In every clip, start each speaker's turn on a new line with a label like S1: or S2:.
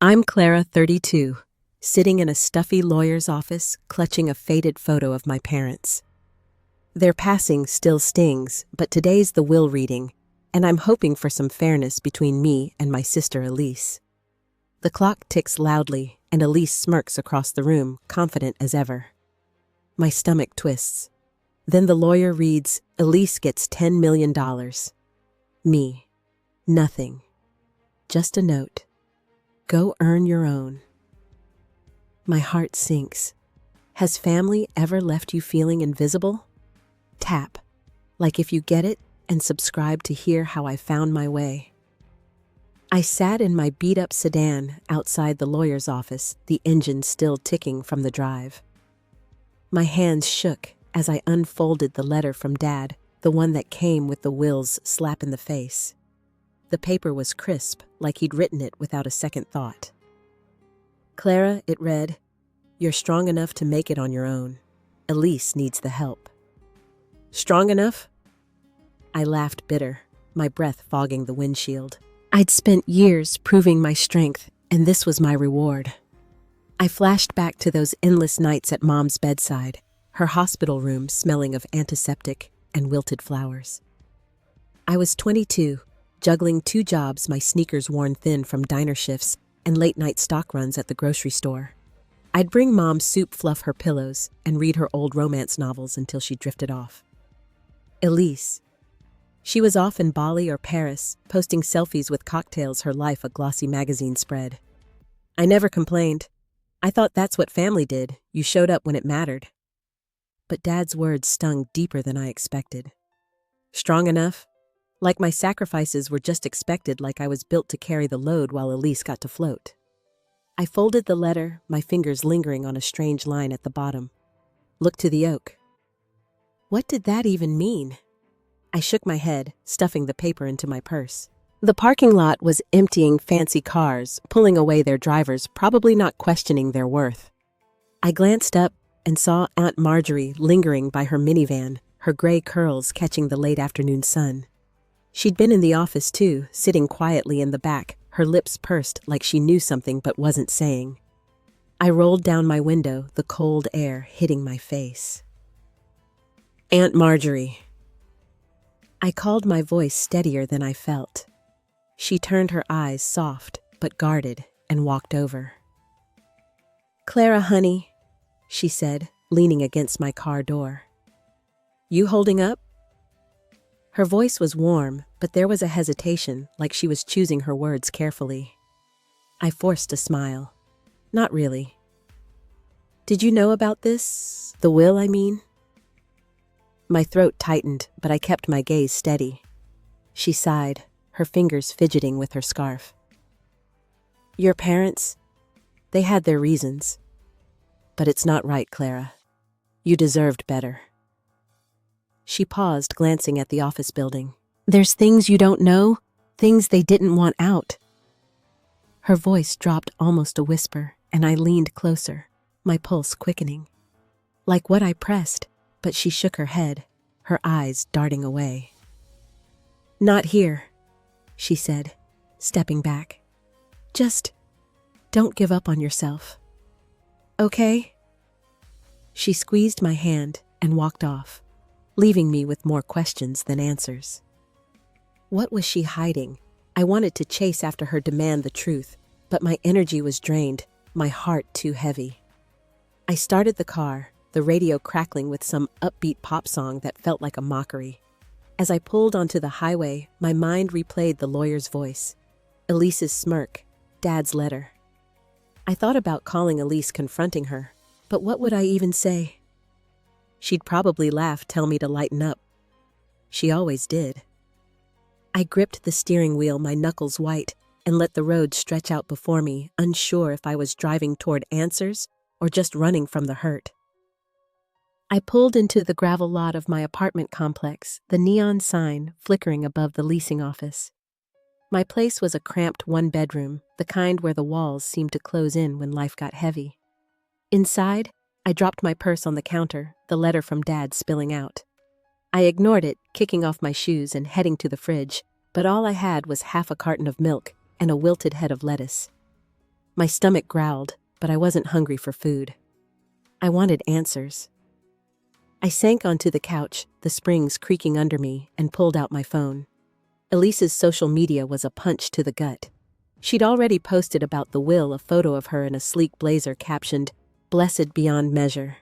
S1: I'm Clara, 32, sitting in a stuffy lawyer's office, clutching a faded photo of my parents. Their passing still stings, but today's the will reading, and I'm hoping for some fairness between me and my sister Elise. The clock ticks loudly, and Elise smirks across the room, confident as ever. My stomach twists. Then the lawyer reads, Elise gets $10 million. Me. Nothing. Just a note. Go earn your own. My heart sinks. Has family ever left you feeling invisible? Tap, like if you get it, and subscribe to hear how I found my way. I sat in my beat-up sedan outside the lawyer's office, the engine still ticking from the drive. My hands shook as I unfolded the letter from Dad, the one that came with the will's slap in the face. The paper was crisp, like he'd written it without a second thought. Clara, it read, you're strong enough to make it on your own. Elise needs the help. Strong enough? I laughed bitter, my breath fogging the windshield. I'd spent years proving my strength, and this was my reward. I flashed back to those endless nights at Mom's bedside, her hospital room smelling of antiseptic and wilted flowers. I was 22, juggling 2 jobs, my sneakers worn thin from diner shifts and late-night stock runs at the grocery store. I'd bring Mom soup, fluff her pillows, and read her old romance novels until she drifted off. Elise. She was off in Bali or Paris, posting selfies with cocktails, her life a glossy magazine spread. I never complained. I thought that's what family did. You showed up when it mattered. But Dad's words stung deeper than I expected. Strong enough? Like my sacrifices were just expected, like I was built to carry the load while Elise got to float. I folded the letter, my fingers lingering on a strange line at the bottom. Look to the oak. What did that even mean? I shook my head, stuffing the paper into my purse. The parking lot was emptying fancy cars, pulling away their drivers, probably not questioning their worth. I glanced up and saw Aunt Marjorie lingering by her minivan, her gray curls catching the late afternoon sun. She'd been in the office too, sitting quietly in the back, her lips pursed like she knew something but wasn't saying. I rolled down my window, the cold air hitting my face. Aunt Marjorie. I called, my voice steadier than I felt. She turned her eyes soft but guarded and walked over. Clara, honey, she said, leaning against my car door. You holding up? Her voice was warm, but there was a hesitation, like she was choosing her words carefully. I forced a smile. Not really. Did you know about this? The will, I mean? My throat tightened, but I kept my gaze steady. She sighed, her fingers fidgeting with her scarf. Your parents, they had their reasons. But it's not right, Clara. You deserved better. She paused, glancing at the office building. There's things you don't know, things they didn't want out. Her voice dropped almost a whisper, and I leaned closer, my pulse quickening. Like what I pressed, but she shook her head, her eyes darting away. Not here, she said, stepping back. Just don't give up on yourself. Okay? She squeezed my hand and walked off, leaving me with more questions than answers. What was she hiding? I wanted to chase after her, demand the truth, but my energy was drained, my heart too heavy. I started the car, the radio crackling with some upbeat pop song that felt like a mockery. As I pulled onto the highway, my mind replayed the lawyer's voice, Elise's smirk, Dad's letter. I thought about calling Elise, confronting her, but what would I even say? She'd probably laugh, tell me to lighten up. She always did. I gripped the steering wheel, my knuckles white, and let the road stretch out before me, unsure if I was driving toward answers or just running from the hurt. I pulled into the gravel lot of my apartment complex, the neon sign flickering above the leasing office. My place was a cramped 1-bedroom, the kind where the walls seemed to close in when life got heavy. Inside, I dropped my purse on the counter, the letter from Dad spilling out. I ignored it, kicking off my shoes and heading to the fridge, but all I had was half a carton of milk and a wilted head of lettuce. My stomach growled, but I wasn't hungry for food. I wanted answers. I sank onto the couch, the springs creaking under me, and pulled out my phone. Elise's social media was a punch to the gut. She'd already posted about the will a photo of her in a sleek blazer captioned, "Blessed beyond measure."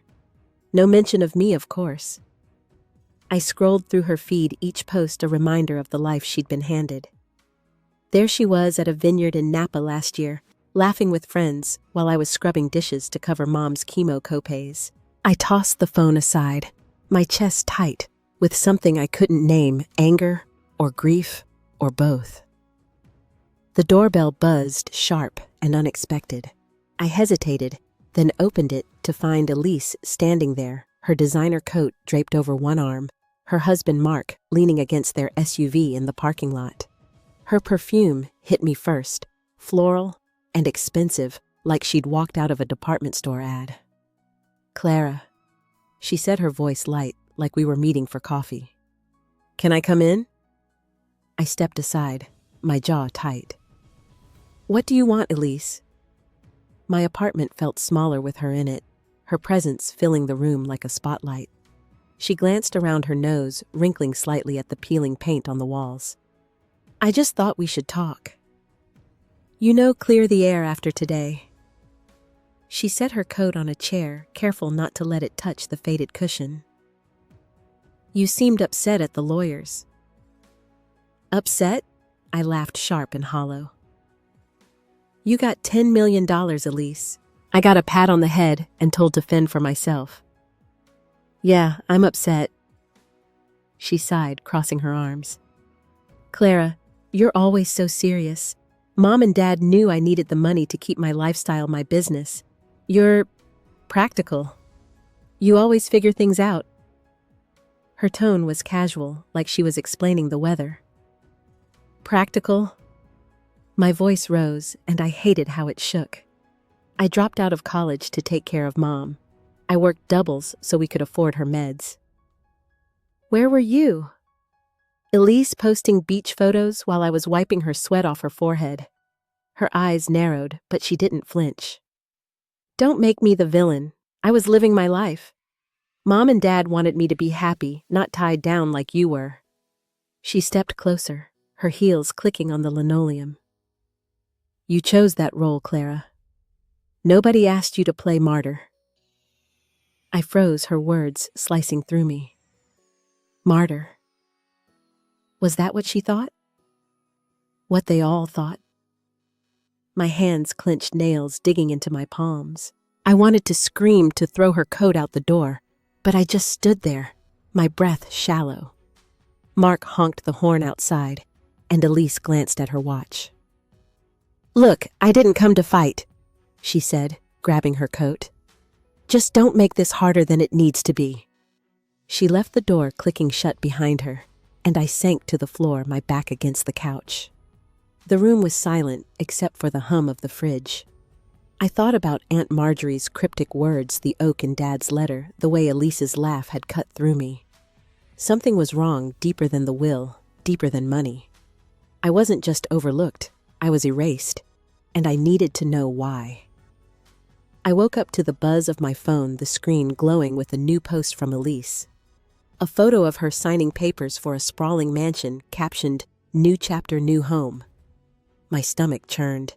S1: No mention of me, of course. I scrolled through her feed, each post a reminder of the life she'd been handed. There she was at a vineyard in Napa last year, laughing with friends while I was scrubbing dishes to cover Mom's chemo copays. I tossed the phone aside, my chest tight, with something I couldn't name, anger or grief or both. The doorbell buzzed, sharp and unexpected. I hesitated, then opened it to find Elise standing there, her designer coat draped over one arm, her husband Mark leaning against their SUV in the parking lot. Her perfume hit me first, floral and expensive, like she'd walked out of a department store ad. "Clara," she said, her voice light, like we were meeting for coffee. "Can I come in?" I stepped aside, my jaw tight. "What do you want, Elise?" My apartment felt smaller with her in it, her presence filling the room like a spotlight. She glanced around her nose, wrinkling slightly at the peeling paint on the walls. "I just thought we should talk. You know, clear the air after today." She set her coat on a chair, careful not to let it touch the faded cushion. "You seemed upset at the lawyers." "Upset?" I laughed, sharp and hollow. "You got $10 million, Elise. I got a pat on the head and told to fend for myself." "Yeah, I'm upset." She sighed, crossing her arms. "Clara, you're always so serious. Mom and Dad knew I needed the money to keep my lifestyle, my business. You're practical. You always figure things out." Her tone was casual, like she was explaining the weather. "Practical?" My voice rose, and I hated how it shook. I dropped out of college to take care of Mom. I worked doubles so we could afford her meds. "Where were you?" Elise posting beach photos while I was wiping her sweat off her forehead. Her eyes narrowed, but she didn't flinch. "Don't make me the villain. I was living my life. Mom and Dad wanted me to be happy, not tied down like you were." She stepped closer, her heels clicking on the linoleum. "You chose that role, Clara. Nobody asked you to play martyr." I froze, her words slicing through me. Martyr. Was that what she thought? What they all thought? My hands clenched, nails digging into my palms. I wanted to scream, to throw her coat out the door, but I just stood there, my breath shallow. Mark honked the horn outside, and Elise glanced at her watch. "Look, I didn't come to fight," she said, grabbing her coat. "Just don't make this harder than it needs to be." She left the door clicking shut behind her, and I sank to the floor, my back against the couch. The room was silent except for the hum of the fridge. I thought about Aunt Marjorie's cryptic words, the oak in Dad's letter, the way Elise's laugh had cut through me. Something was wrong, deeper than the will, deeper than money. I wasn't just overlooked, I was erased, and I needed to know why. I woke up to the buzz of my phone, the screen glowing with a new post from Elise. A photo of her signing papers for a sprawling mansion captioned, "New chapter, new home." My stomach churned.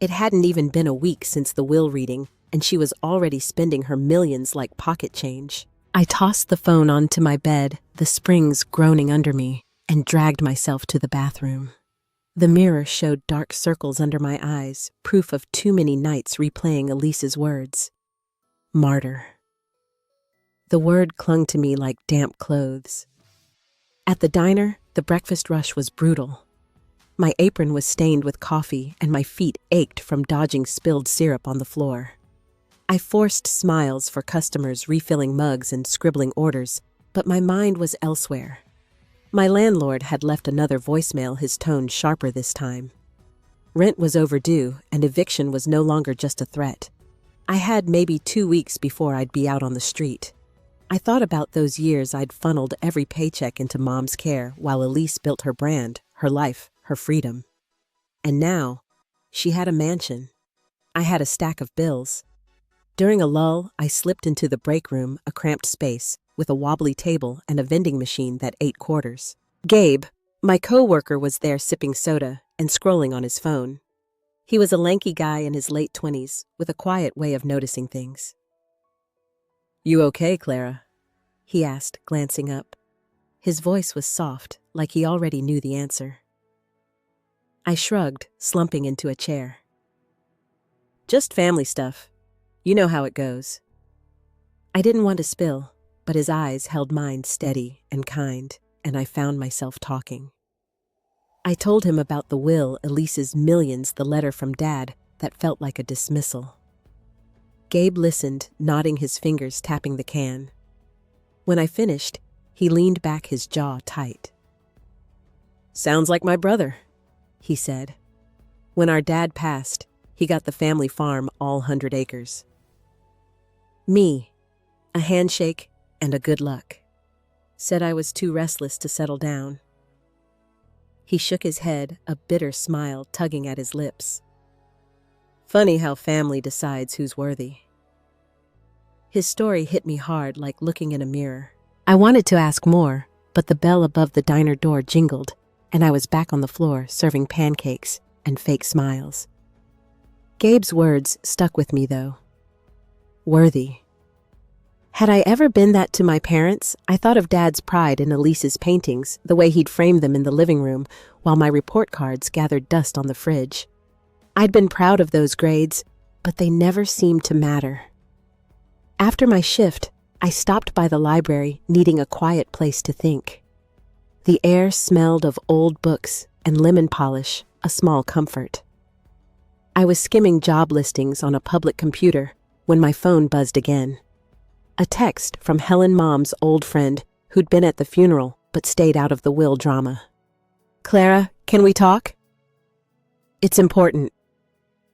S1: It hadn't even been a week since the will reading, and she was already spending her millions like pocket change. I tossed the phone onto my bed, the springs groaning under me, and dragged myself to the bathroom. The mirror showed dark circles under my eyes, proof of too many nights replaying Elise's words. Martyr. The word clung to me like damp clothes. At the diner, the breakfast rush was brutal. My apron was stained with coffee, and my feet ached from dodging spilled syrup on the floor. I forced smiles for customers refilling mugs and scribbling orders, but my mind was elsewhere. My landlord had left another voicemail, his tone sharper this time. Rent was overdue, and eviction was no longer just a threat. I had maybe 2 weeks before I'd be out on the street. I thought about those years I'd funneled every paycheck into Mom's care while Elise built her brand, her life, her freedom. And now, she had a mansion. I had a stack of bills. During a lull, I slipped into the break room, a cramped space, with a wobbly table and a vending machine that ate quarters. Gabe, my co-worker, was there sipping soda and scrolling on his phone. He was a lanky guy in his late 20s, with a quiet way of noticing things. "You okay, Clara?" he asked, glancing up. His voice was soft, like he already knew the answer. I shrugged, slumping into a chair. "Just family stuff. You know how it goes." I didn't want to spill, but his eyes held mine steady and kind, and I found myself talking. I told him about the will, Elise's millions, the letter from Dad that felt like a dismissal. Gabe listened, nodding, his fingers tapping the can. When I finished, he leaned back, his jaw tight. "Sounds like my brother," he said. "When our dad passed, he got the family farm, all 100 acres. Me, a handshake and a good luck. Said I was too restless to settle down." He shook his head, a bitter smile tugging at his lips. "Funny how family decides who's worthy." His story hit me hard, like looking in a mirror. I wanted to ask more, but the bell above the diner door jingled, and I was back on the floor serving pancakes and fake smiles. Gabe's words stuck with me, though. Worthy. Had I ever been that to my parents? I thought of Dad's pride in Elise's paintings, the way he'd framed them in the living room, while my report cards gathered dust on the fridge. I'd been proud of those grades, but they never seemed to matter. After my shift, I stopped by the library, needing a quiet place to think. The air smelled of old books and lemon polish, a small comfort. I was skimming job listings on a public computer when my phone buzzed again. A text from Helen, Mom's old friend, who'd been at the funeral but stayed out of the will drama. "Clara, can we talk?" "It's important."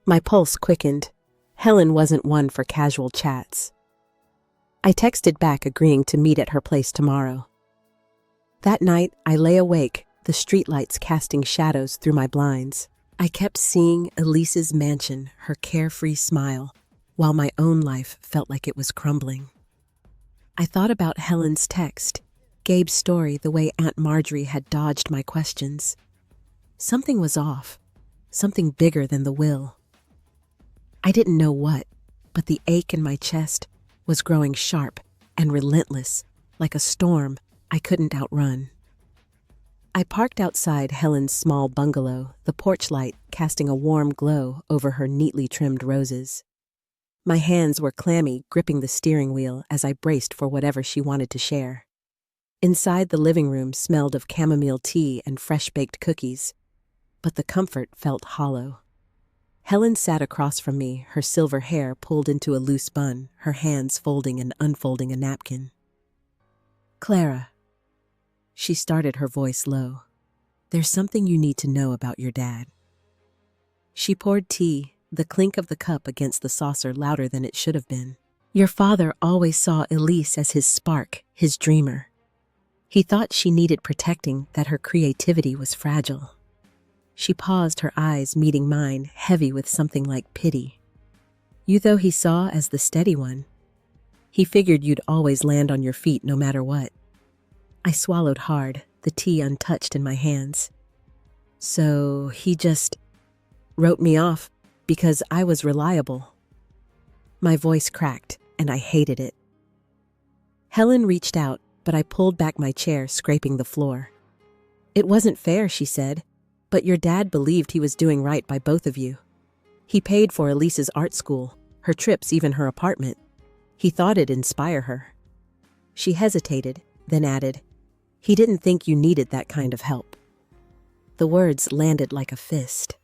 S1: My pulse quickened. Helen wasn't one for casual chats. I texted back, agreeing to meet at her place tomorrow. That night, I lay awake, the streetlights casting shadows through my blinds. I kept seeing Elise's mansion, her carefree smile, while my own life felt like it was crumbling. I thought about Helen's text, Gabe's story, the way Aunt Marjorie had dodged my questions. Something was off, something bigger than the will. I didn't know what, but the ache in my chest was growing sharp and relentless, like a storm I couldn't outrun. I parked outside Helen's small bungalow, the porch light casting a warm glow over her neatly trimmed roses. My hands were clammy, gripping the steering wheel as I braced for whatever she wanted to share. Inside, the living room smelled of chamomile tea and fresh-baked cookies, but the comfort felt hollow. Helen sat across from me, her silver hair pulled into a loose bun, her hands folding and unfolding a napkin. "Clara," she started, her voice low, "there's something you need to know about your dad." She poured tea, the clink of the cup against the saucer louder than it should have been. "Your father always saw Elise as his spark, his dreamer. He thought she needed protecting, that her creativity was fragile." She paused, her eyes meeting mine, heavy with something like pity. "You, though, he saw as the steady one. He figured you'd always land on your feet no matter what." I swallowed hard, the tea untouched in my hands. "So he just wrote me off because I was reliable." My voice cracked, and I hated it. Helen reached out, but I pulled back my chair, scraping the floor. "It wasn't fair," she said, "but your dad believed he was doing right by both of you. He paid for Elise's art school, her trips, even her apartment. He thought it'd inspire her." She hesitated, then added, "He didn't think you needed that kind of help." The words landed like a fist.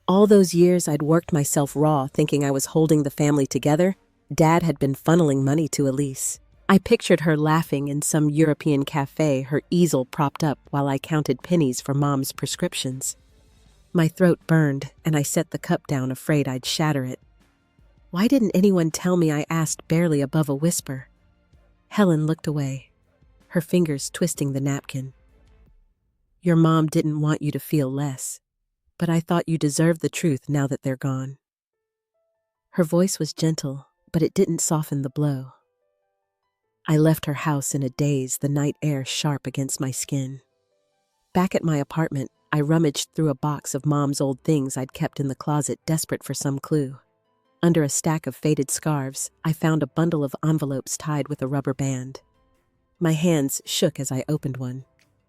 S1: All those years I'd worked myself raw, thinking I was holding the family together, Dad had been funneling money to Elise. I pictured her laughing in some European cafe, her easel propped up while I counted pennies for Mom's prescriptions. My throat burned, and I set the cup down, afraid I'd shatter it. Why didn't anyone tell me? I asked, barely above a whisper. Helen looked away, her fingers twisting the napkin. "Your mom didn't want you to feel less, but I thought you deserved the truth now that they're gone." Her voice was gentle, but it didn't soften the blow. I left her house in a daze, the night air sharp against my skin. Back at my apartment, I rummaged through a box of Mom's old things I'd kept in the closet, desperate for some clue. Under a stack of faded scarves, I found a bundle of envelopes tied with a rubber band. My hands shook as I opened one.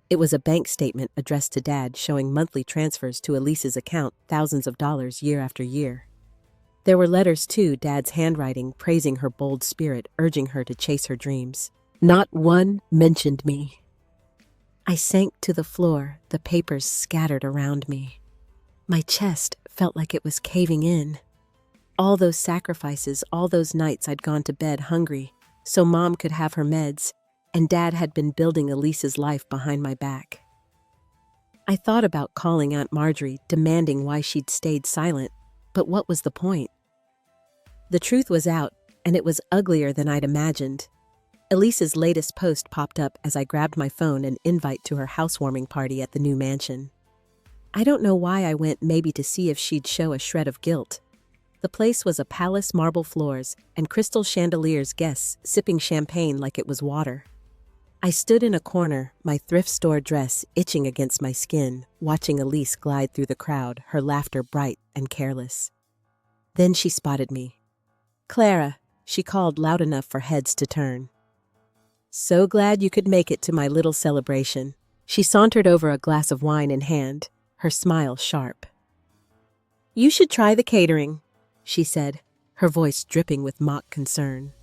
S1: It was a bank statement addressed to Dad, showing monthly transfers to Elise's account, thousands of dollars year after year. There were letters too, Dad's handwriting, praising her bold spirit, urging her to chase her dreams. Not one mentioned me. I sank to the floor, the papers scattered around me. My chest felt like it was caving in. All those sacrifices, all those nights I'd gone to bed hungry, so Mom could have her meds, and Dad had been building Elise's life behind my back. I thought about calling Aunt Marjorie, demanding why she'd stayed silent, but what was the point? The truth was out, and it was uglier than I'd imagined. Elise's latest post popped up as I grabbed my phone, an invite to her housewarming party at the new mansion. I don't know why I went, maybe to see if she'd show a shred of guilt. The place was a palace, marble floors, and crystal chandeliers, guests sipping champagne like it was water. I stood in a corner, my thrift store dress itching against my skin, watching Elise glide through the crowd, her laughter bright and careless. Then she spotted me. "Clara," she called loud enough for heads to turn. "So glad you could make it to my little celebration." She sauntered over, a glass of wine in hand, her smile sharp. "You should try the catering," she said, her voice dripping with mock concern.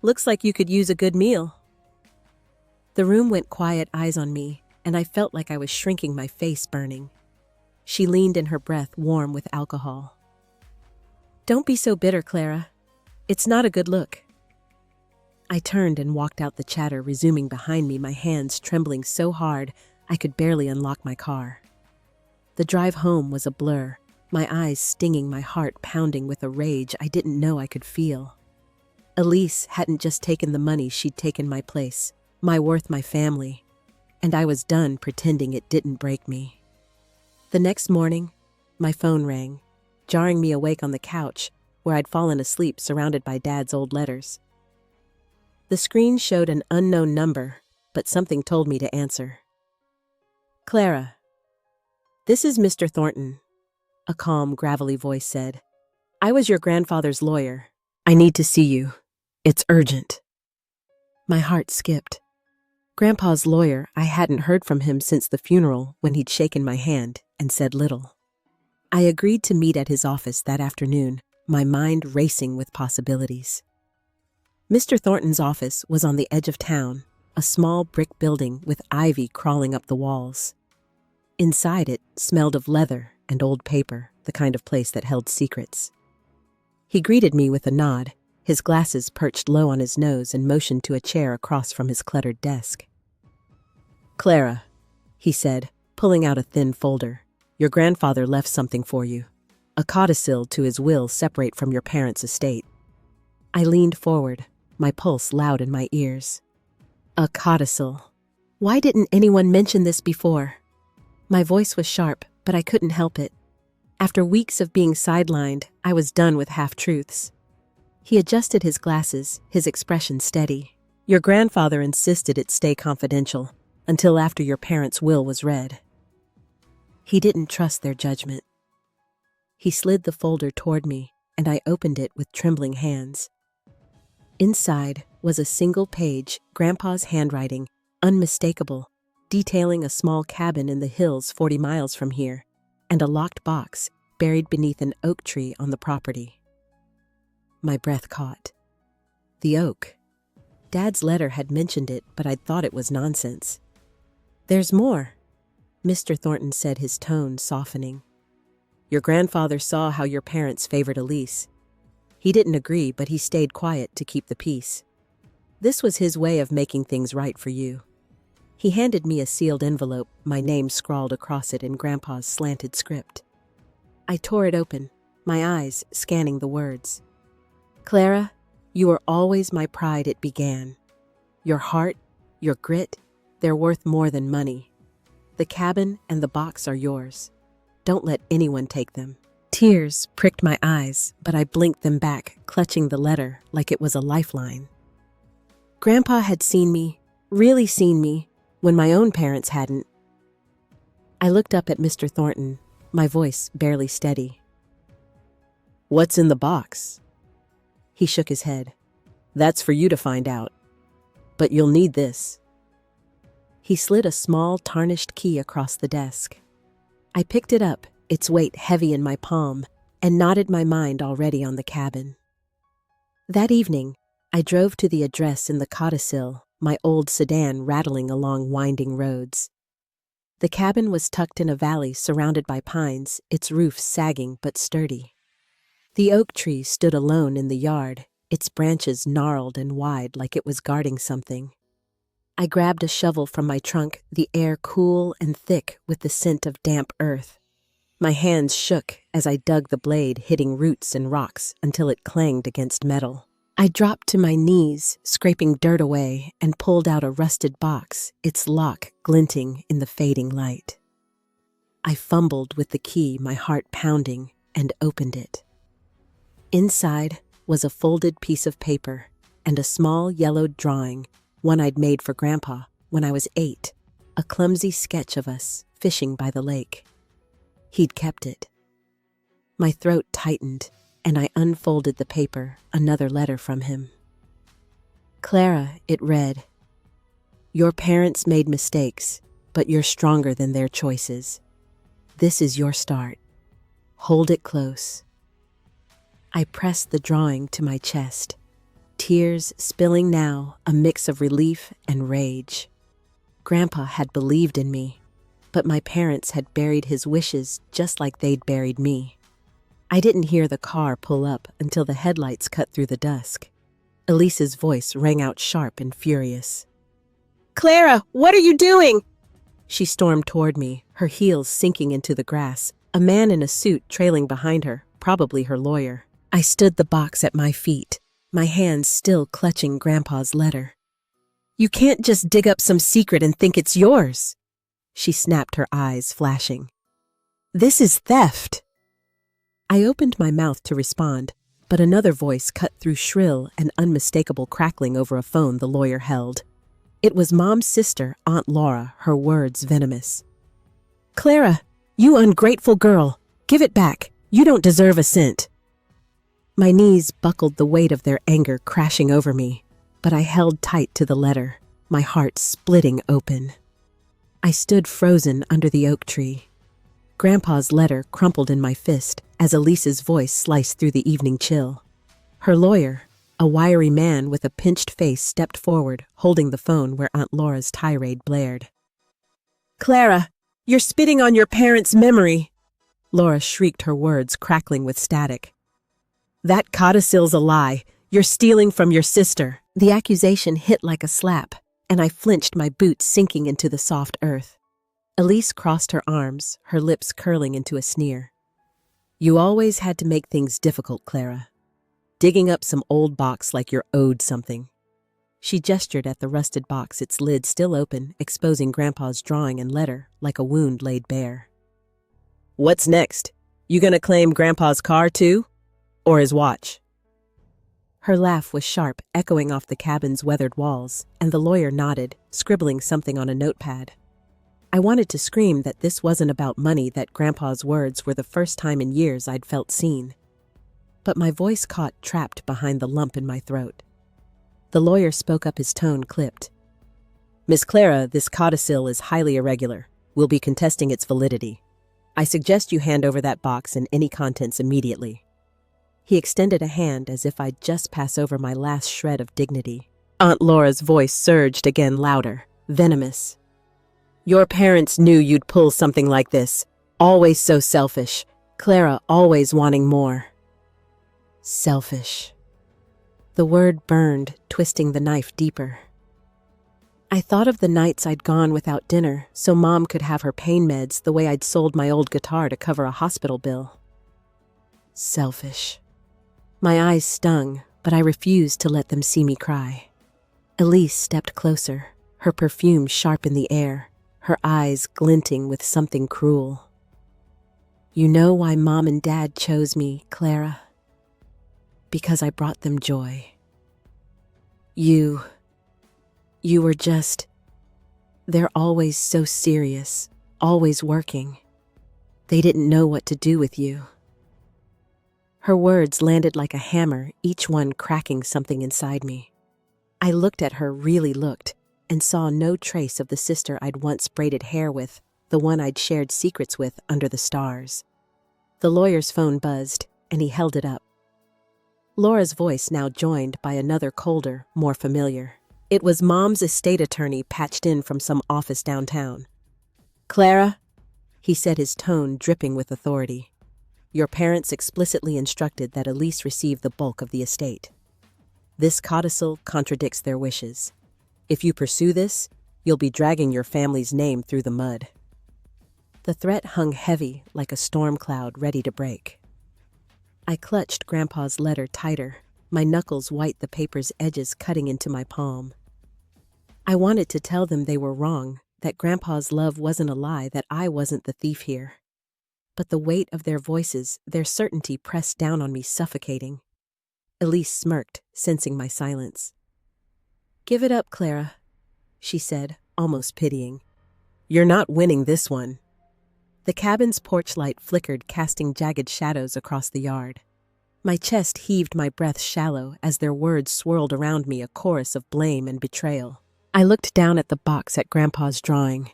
S1: "Looks like you could use a good meal." The room went quiet, eyes on me, and I felt like I was shrinking, my face burning. She leaned in, her breath warm with alcohol. "Don't be so bitter, Clara. It's not a good look." I turned and walked out, the chatter resuming behind me, my hands trembling so hard I could barely unlock my car. The drive home was a blur, my eyes stinging, my heart pounding with a rage I didn't know I could feel. Elise hadn't just taken the money, she'd taken my place, my worth, my family, and I was done pretending it didn't break me. The next morning, my phone rang, jarring me awake on the couch where I'd fallen asleep surrounded by Dad's old letters. The screen showed an unknown number, but something told me to answer. "Clara, this is Mr. Thornton," a calm, gravelly voice said. "I was your grandfather's lawyer. I need to see you. It's urgent." My heart skipped. Grandpa's lawyer, I hadn't heard from him since the funeral, when he'd shaken my hand and said little. I agreed to meet at his office that afternoon, my mind racing with possibilities. Mr. Thornton's office was on the edge of town, a small brick building with ivy crawling up the walls. Inside it smelled of leather and old paper, the kind of place that held secrets. He greeted me with a nod, his glasses perched low on his nose, and motioned to a chair across from his cluttered desk. "Clara," he said, pulling out a thin folder, "your grandfather left something for you. A codicil to his will separate from your parents' estate." I leaned forward, my pulse loud in my ears. A codicil. Why didn't anyone mention this before? My voice was sharp, but I couldn't help it. After weeks of being sidelined, I was done with half-truths. He adjusted his glasses, his expression steady. "Your grandfather insisted it stay confidential until after your parents' will was read." He didn't trust their judgment. He slid the folder toward me, and I opened it with trembling hands. Inside was a single page, Grandpa's handwriting, unmistakable, detailing a small cabin in the hills 40 miles from here, and a locked box buried beneath an oak tree on the property. My breath caught. The oak. Dad's letter had mentioned it, but I'd thought it was nonsense. "There's more," Mr. Thornton said, his tone softening. "Your grandfather saw how your parents favored Elise. He didn't agree, but he stayed quiet to keep the peace. This was his way of making things right for you." He handed me a sealed envelope, my name scrawled across it in Grandpa's slanted script. I tore it open, my eyes scanning the words. "Clara, you were always my pride," it began. "Your heart, your grit, they're worth more than money. The cabin and the box are yours. Don't let anyone take them. Tears pricked my eyes, but I blinked them back, clutching the letter like it was a lifeline. Grandpa had seen me, really seen me, when my own parents hadn't. I looked up at Mr. Thornton, my voice barely steady. "What's in the box?" He shook his head. "That's for you to find out. But you'll need this." He slid a small, tarnished key across the desk. I picked it up, its weight heavy in my palm, and nodded my mind already on the cabin. That evening, I drove to the address in the codicil, my old sedan rattling along winding roads. The cabin was tucked in a valley surrounded by pines, its roof sagging but sturdy. The oak tree stood alone in the yard, its branches gnarled and wide like it was guarding something. I grabbed a shovel from my trunk, the air cool and thick with the scent of damp earth. My hands shook as I dug the blade, hitting roots and rocks until it clanged against metal. I dropped to my knees, scraping dirt away, and pulled out a rusted box, its lock glinting in the fading light. I fumbled with the key, my heart pounding, and opened it. Inside was a folded piece of paper and a small yellowed drawing, one I'd made for Grandpa when I was 8, a clumsy sketch of us fishing by the lake. He'd kept it. My throat tightened, and I unfolded the paper, another letter from him. "Clara," it read, "your parents made mistakes, but you're stronger than their choices. This is your start. Hold it close." I pressed the drawing to my chest, tears spilling now, a mix of relief and rage. Grandpa had believed in me, but my parents had buried his wishes just like they'd buried me. I didn't hear the car pull up until the headlights cut through the dusk. Elise's voice rang out sharp and furious. "Clara, what are you doing?" She stormed toward me, her heels sinking into the grass, a man in a suit trailing behind her, probably her lawyer. I stood the box at my feet, my hands still clutching Grandpa's letter. "You can't just dig up some secret and think it's yours." She snapped, her eyes flashing. "This is theft." I opened my mouth to respond, but another voice cut through shrill and unmistakable crackling over a phone the lawyer held. It was Mom's sister, Aunt Laura, her words venomous. "Clara, you ungrateful girl, give it back. You don't deserve a cent." My knees buckled, the weight of their anger crashing over me, but I held tight to the letter, my heart splitting open. I stood frozen under the oak tree. Grandpa's letter crumpled in my fist as Elise's voice sliced through the evening chill. Her lawyer, a wiry man with a pinched face, stepped forward, holding the phone where Aunt Laura's tirade blared. "Clara, you're spitting on your parents' memory." Laura shrieked, her words crackling with static. "That codicil's a lie. You're stealing from your sister." The accusation hit like a slap, and I flinched, my boots sinking into the soft earth. Elise crossed her arms, her lips curling into a sneer. "You always had to make things difficult, Clara. Digging up some old box like you're owed something." She gestured at the rusted box, its lid still open, exposing Grandpa's drawing and letter like a wound laid bare. "What's next? You gonna claim Grandpa's car too? Or his watch?" Her laugh was sharp, echoing off the cabin's weathered walls, and the lawyer nodded, scribbling something on a notepad. I wanted to scream that this wasn't about money, that Grandpa's words were the first time in years I'd felt seen. But my voice caught, trapped behind the lump in my throat. The lawyer spoke up, his tone clipped. "Miss Clara, this codicil is highly irregular. We'll be contesting its validity. I suggest you hand over that box and any contents immediately." He extended a hand as if I'd just pass over my last shred of dignity. Aunt Laura's voice surged again, louder, venomous. "Your parents knew you'd pull something like this. Always so selfish. Clara always wanting more." Selfish. The word burned, twisting the knife deeper. I thought of the nights I'd gone without dinner so Mom could have her pain meds, the way I'd sold my old guitar to cover a hospital bill. Selfish. My eyes stung, but I refused to let them see me cry. Elise stepped closer, her perfume sharp in the air, her eyes glinting with something cruel. You know why Mom and Dad chose me, Clara? Because I brought them joy. You were just... They're always so serious, always working. They didn't know what to do with you. Her words landed like a hammer, each one cracking something inside me. I looked at her, really looked, and saw no trace of the sister I'd once braided hair with, the one I'd shared secrets with under the stars. The lawyer's phone buzzed, and he held it up. Laura's voice now joined by another colder, more familiar. It was Mom's estate attorney patched in from some office downtown. "Clara," he said, his tone dripping with authority, "your parents explicitly instructed that Elise receive the bulk of the estate. This codicil contradicts their wishes. If you pursue this, you'll be dragging your family's name through the mud." The threat hung heavy like a storm cloud ready to break. I clutched Grandpa's letter tighter, my knuckles white, the paper's edges cutting into my palm. I wanted to tell them they were wrong, that Grandpa's love wasn't a lie, that I wasn't the thief here. But the weight of their voices, their certainty pressed down on me, suffocating. Elise smirked, sensing my silence. "Give it up, Clara," she said, almost pitying. "You're not winning this one." The cabin's porch light flickered, casting jagged shadows across the yard. My chest heaved, my breath shallow, as their words swirled around me, a chorus of blame and betrayal. I looked down at the box at Grandpa's drawing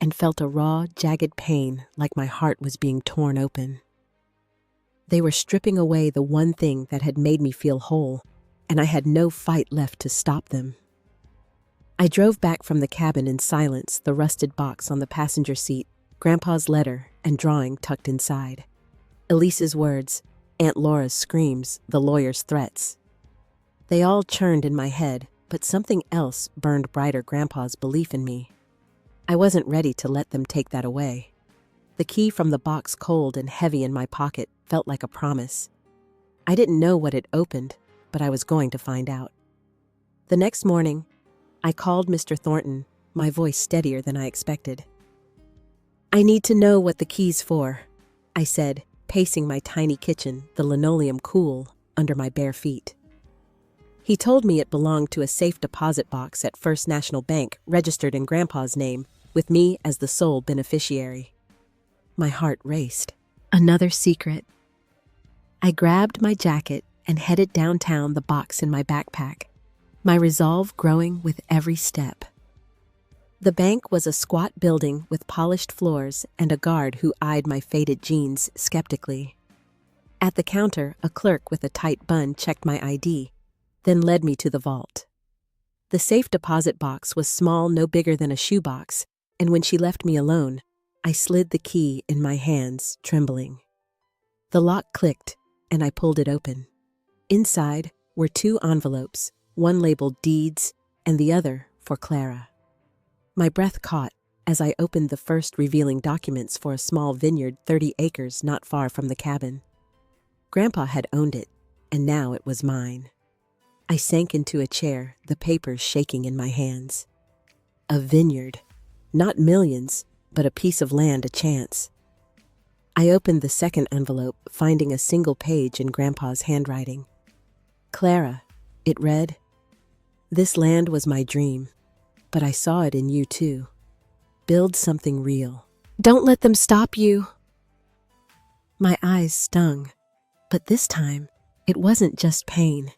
S1: and felt a raw, jagged pain, like my heart was being torn open. They were stripping away the one thing that had made me feel whole, and I had no fight left to stop them. I drove back from the cabin in silence, the rusted box on the passenger seat, Grandpa's letter and drawing tucked inside. Elise's words, Aunt Laura's screams, the lawyer's threats. They all churned in my head, but something else burned brighter: Grandpa's belief in me. I wasn't ready to let them take that away. The key from the box, cold and heavy in my pocket, felt like a promise. I didn't know what it opened, but I was going to find out. The next morning, I called Mr. Thornton, my voice steadier than I expected. "I need to know what the key's for," I said, pacing my tiny kitchen, the linoleum cool under my bare feet. He told me it belonged to a safe deposit box at First National Bank, registered in Grandpa's name, with me as the sole beneficiary. My heart raced. Another secret. I grabbed my jacket and headed downtown, the box in my backpack, my resolve growing with every step. The bank was a squat building with polished floors and a guard who eyed my faded jeans skeptically. At the counter, a clerk with a tight bun checked my ID, then led me to the vault. The safe deposit box was small, no bigger than a shoebox, and when she left me alone, I slid the key in my hands, trembling. The lock clicked, and I pulled it open. Inside were 2 envelopes, one labeled deeds and the other for Clara. My breath caught as I opened the first, revealing documents for a small vineyard 30 acres not far from the cabin. Grandpa had owned it, and now it was mine. I sank into a chair, the papers shaking in my hands. A vineyard, not millions, but a piece of land, a chance. I opened the second envelope, finding a single page in Grandpa's handwriting. "Clara," it read. "This land was my dream, but I saw it in you too. Build something real. Don't let them stop you." My eyes stung, but this time it wasn't just pain.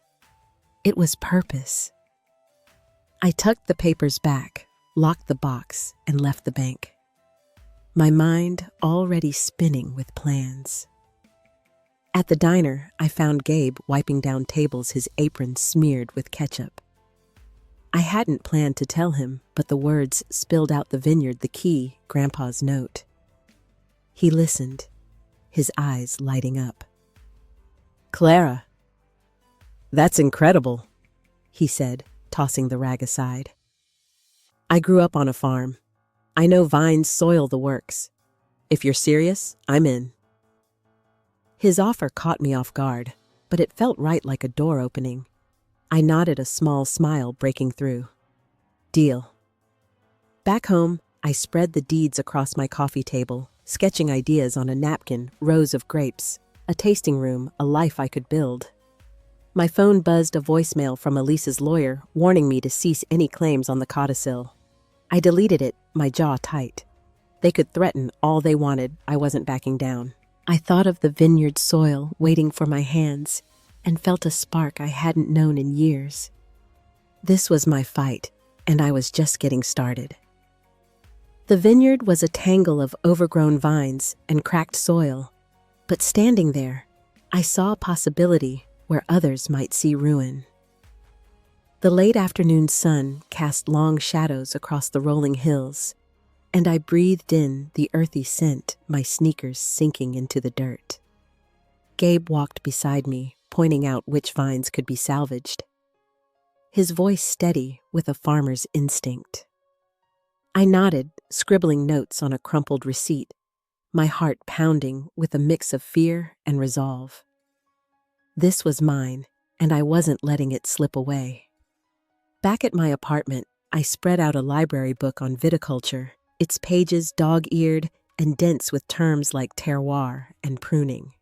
S1: It was purpose. I tucked the papers back, locked the box, and left the bank. My mind already spinning with plans. At the diner, I found Gabe wiping down tables, his apron smeared with ketchup. I hadn't planned to tell him, but the words spilled out: the vineyard, the key, Grandpa's note. He listened, his eyes lighting up. "Clara, that's incredible," he said, tossing the rag aside. "I grew up on a farm. I know vines, soil, the works. If you're serious, I'm in." His offer caught me off guard, but it felt right, like a door opening. I nodded, a small smile breaking through. "Deal." Back home, I spread the deeds across my coffee table, sketching ideas on a napkin, rows of grapes, a tasting room, a life I could build. My phone buzzed a voicemail from Elise's lawyer warning me to cease any claims on the codicil. I deleted it, my jaw tight. They could threaten all they wanted, I wasn't backing down. I thought of the vineyard soil waiting for my hands and felt a spark I hadn't known in years. This was my fight, and I was just getting started. The vineyard was a tangle of overgrown vines and cracked soil, but standing there, I saw a possibility where others might see ruin. The late afternoon sun cast long shadows across the rolling hills, and I breathed in the earthy scent, my sneakers sinking into the dirt. Gabe walked beside me, pointing out which vines could be salvaged. His voice steady with a farmer's instinct. I nodded, scribbling notes on a crumpled receipt, my heart pounding with a mix of fear and resolve. This was mine, and I wasn't letting it slip away. Back at my apartment, I spread out a library book on viticulture, its pages dog-eared and dense with terms like terroir and pruning.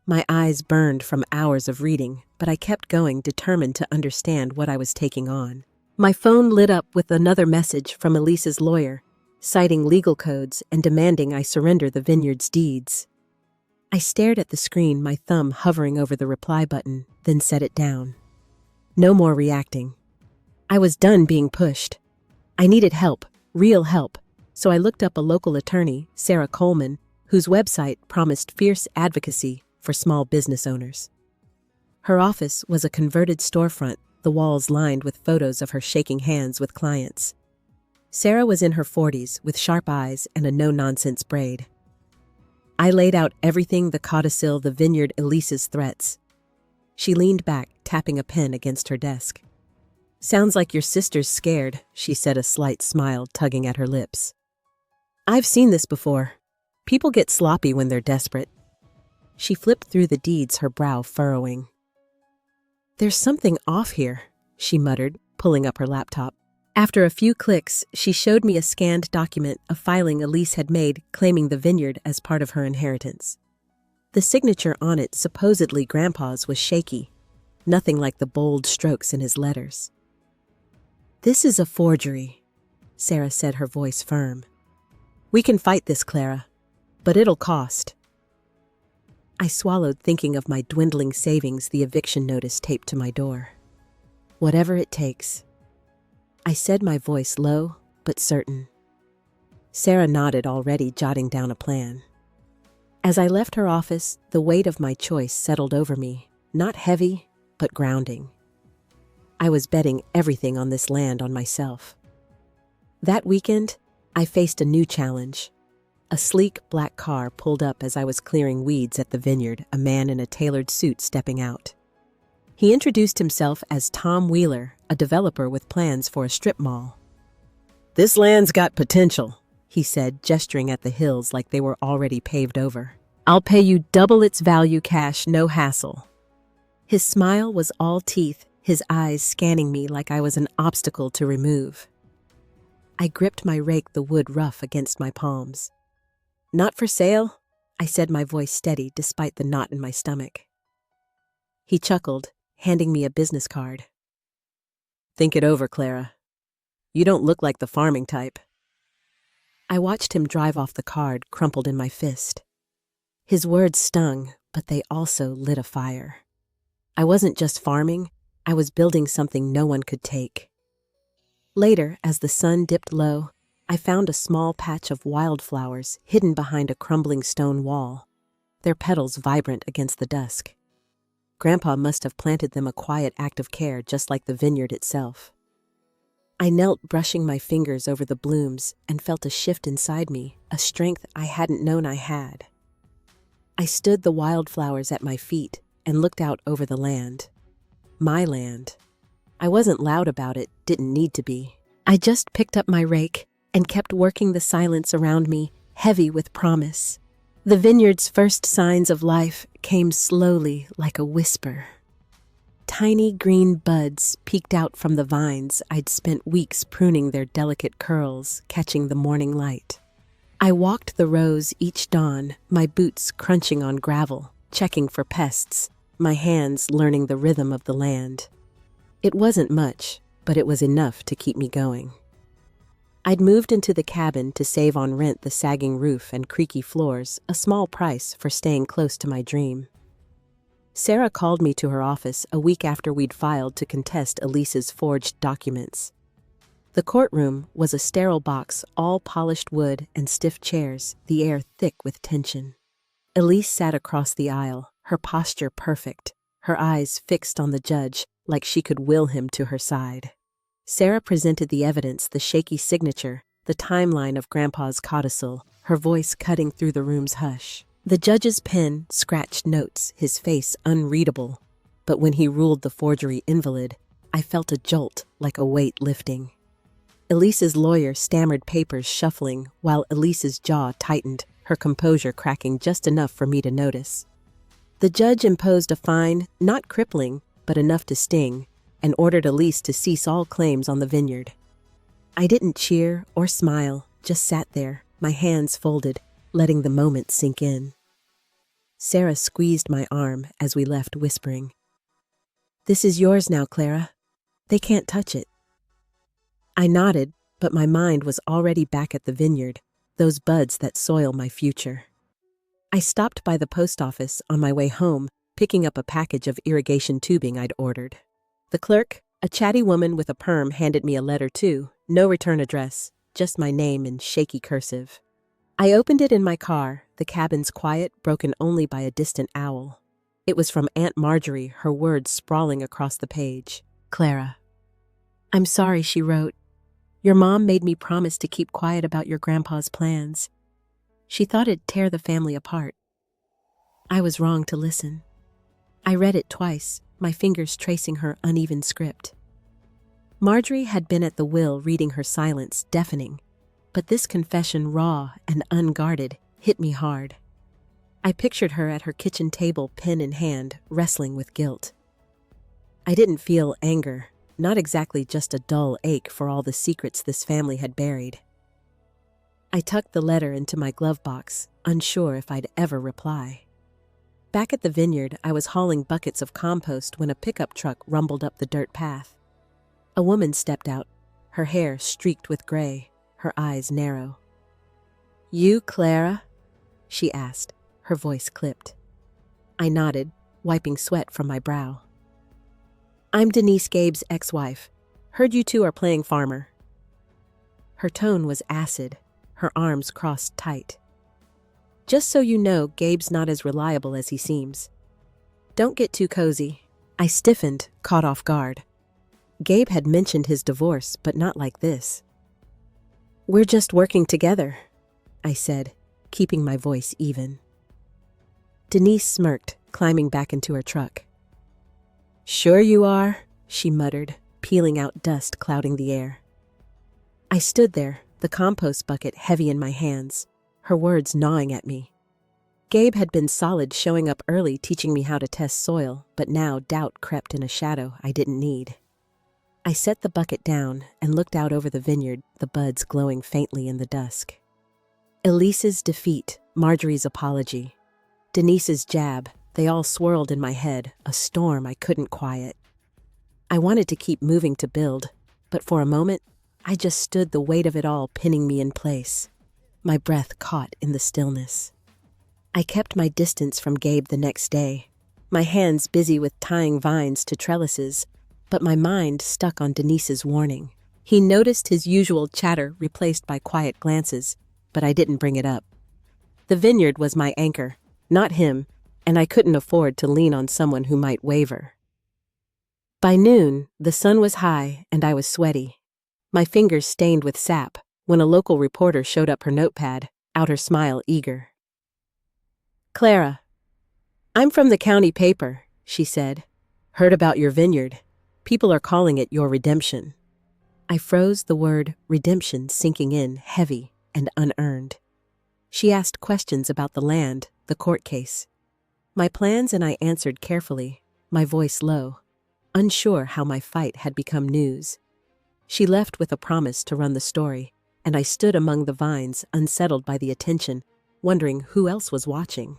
S1: My eyes burned from hours of reading, but I kept going, determined to understand what I was taking on. My phone lit up with another message from Elise's lawyer, citing legal codes and demanding I surrender the vineyard's deeds. I stared at the screen, my thumb hovering over the reply button, then set it down. No more reacting. I was done being pushed. I needed help, real help, so I looked up a local attorney, Sarah Coleman, whose website promised fierce advocacy for small business owners. Her office was a converted storefront, the walls lined with photos of her shaking hands with clients. Sarah was in her 40s with sharp eyes and a no-nonsense braid. I laid out everything: the codicil, the vineyard, Elise's threats. She leaned back, tapping a pen against her desk. "Sounds like your sister's scared," she said, a slight smile tugging at her lips. "I've seen this before. People get sloppy when they're desperate." She flipped through the deeds, her brow furrowing. "There's something off here," she muttered, pulling up her laptop. After a few clicks, she showed me a scanned document, a filing Elise had made claiming the vineyard as part of her inheritance. The signature on it, supposedly Grandpa's, was shaky, nothing like the bold strokes in his letters. "This is a forgery," Sarah said, her voice firm. "We can fight this, Clara, but it'll cost." I swallowed, thinking of my dwindling savings, the eviction notice taped to my door. "Whatever it takes," I said, my voice low but certain. Sarah nodded, already jotting down a plan. As I left her office, the weight of my choice settled over me, not heavy, but grounding. I was betting everything on this land, on myself. That weekend, I faced a new challenge. A sleek black car pulled up as I was clearing weeds at the vineyard, a man in a tailored suit stepping out. He introduced himself as Tom Wheeler, a developer with plans for a strip mall. "This land's got potential," he said, gesturing at the hills like they were already paved over. "I'll pay you double its value cash, no hassle." His smile was all teeth, his eyes scanning me like I was an obstacle to remove. I gripped my rake, the wood rough against my palms. "Not for sale," I said, my voice steady despite the knot in my stomach. He chuckled, handing me a business card. "Think it over, Clara. You don't look like the farming type." I watched him drive off, the card crumpled in my fist. His words stung, but they also lit a fire. I wasn't just farming, I was building something no one could take. Later, as the sun dipped low, I found a small patch of wildflowers hidden behind a crumbling stone wall, their petals vibrant against the dusk. Grandpa must have planted them, a quiet act of care, just like the vineyard itself. I knelt, brushing my fingers over the blooms, and felt a shift inside me, a strength I hadn't known I had. I stood, the wildflowers at my feet, and looked out over the land. My land. I wasn't loud about it, didn't need to be. I just picked up my rake and kept working, the silence around me heavy with promise. The vineyard's first signs of life came slowly, like a whisper. Tiny green buds peeked out from the vines I'd spent weeks pruning, their delicate curls catching the morning light. I walked the rows each dawn, my boots crunching on gravel, checking for pests, my hands learning the rhythm of the land. It wasn't much, but it was enough to keep me going. I'd moved into the cabin to save on rent, the sagging roof and creaky floors, a small price for staying close to my dream. Sarah called me to her office a week after we'd filed to contest Elise's forged documents. The courtroom was a sterile box, all polished wood and stiff chairs, the air thick with tension. Elise sat across the aisle, her posture perfect, her eyes fixed on the judge like she could will him to her side. Sarah presented the evidence, the shaky signature, the timeline of Grandpa's codicil, her voice cutting through the room's hush. The judge's pen scratched notes, his face unreadable, but when he ruled the forgery invalid, I felt a jolt like a weight lifting. Elise's lawyer stammered papers, shuffling, while Elise's jaw tightened, her composure cracking just enough for me to notice. The judge imposed a fine, not crippling, but enough to sting, and ordered Elise to cease all claims on the vineyard. I didn't cheer or smile, just sat there, my hands folded, letting the moment sink in. Sarah squeezed my arm as we left, whispering, "This is yours now, Clara. They can't touch it." I nodded, but my mind was already back at the vineyard, those buds that soil my future. I stopped by the post office on my way home, picking up a package of irrigation tubing I'd ordered. The clerk, a chatty woman with a perm, handed me a letter too, no return address, just my name in shaky cursive. I opened it in my car, the cabin's quiet, broken only by a distant owl. It was from Aunt Marjorie, her words sprawling across the page. "Clara, I'm sorry," she wrote. "Your mom made me promise to keep quiet about your grandpa's plans. She thought it'd tear the family apart. I was wrong to listen." I read it twice, my fingers tracing her uneven script. Marjorie had been at the will, reading her silence, deafening. But this confession, raw and unguarded, hit me hard. I pictured her at her kitchen table, pen in hand, wrestling with guilt. I didn't feel anger, not exactly just a dull ache for all the secrets this family had buried. I tucked the letter into my glove box, unsure if I'd ever reply. Back at the vineyard, I was hauling buckets of compost when a pickup truck rumbled up the dirt path. A woman stepped out, her hair streaked with gray, her eyes narrow. "You, Clara?" she asked, her voice clipped. I nodded, wiping sweat from my brow. "I'm Denise, Gabe's ex-wife. Heard you two are playing farmer." Her tone was acid, her arms crossed tight. "Just so you know, Gabe's not as reliable as he seems. Don't get too cozy." I stiffened, caught off guard. Gabe had mentioned his divorce, but not like this. "We're just working together," I said, keeping my voice even. Denise smirked, climbing back into her truck. "Sure you are," she muttered, peeling out dust clouding the air. I stood there, the compost bucket heavy in my hands, her words gnawing at me. Gabe had been solid, showing up early, teaching me how to test soil, but now doubt crept in, a shadow I didn't need. I set the bucket down and looked out over the vineyard, the buds glowing faintly in the dusk. Elise's defeat, Marjorie's apology, Denise's jab, they all swirled in my head, a storm I couldn't quiet. I wanted to keep moving to build, but for a moment, I just stood, the weight of it all pinning me in place. My breath caught in the stillness. I kept my distance from Gabe the next day, my hands busy with tying vines to trellises, but my mind stuck on Denise's warning. He noticed his usual chatter replaced by quiet glances, but I didn't bring it up. The vineyard was my anchor, not him, and I couldn't afford to lean on someone who might waver. By noon, the sun was high and I was sweaty, my fingers stained with sap, when a local reporter showed up, her notepad, out her smile eager. "Clara, I'm from the county paper," she said. "Heard about your vineyard. People are calling it your redemption." I froze, the word redemption sinking in, heavy and unearned. She asked questions about the land, the court case. My plans, and I answered carefully, my voice low, unsure how my fight had become news. She left with a promise to run the story, and I stood among the vines, unsettled by the attention, wondering who else was watching.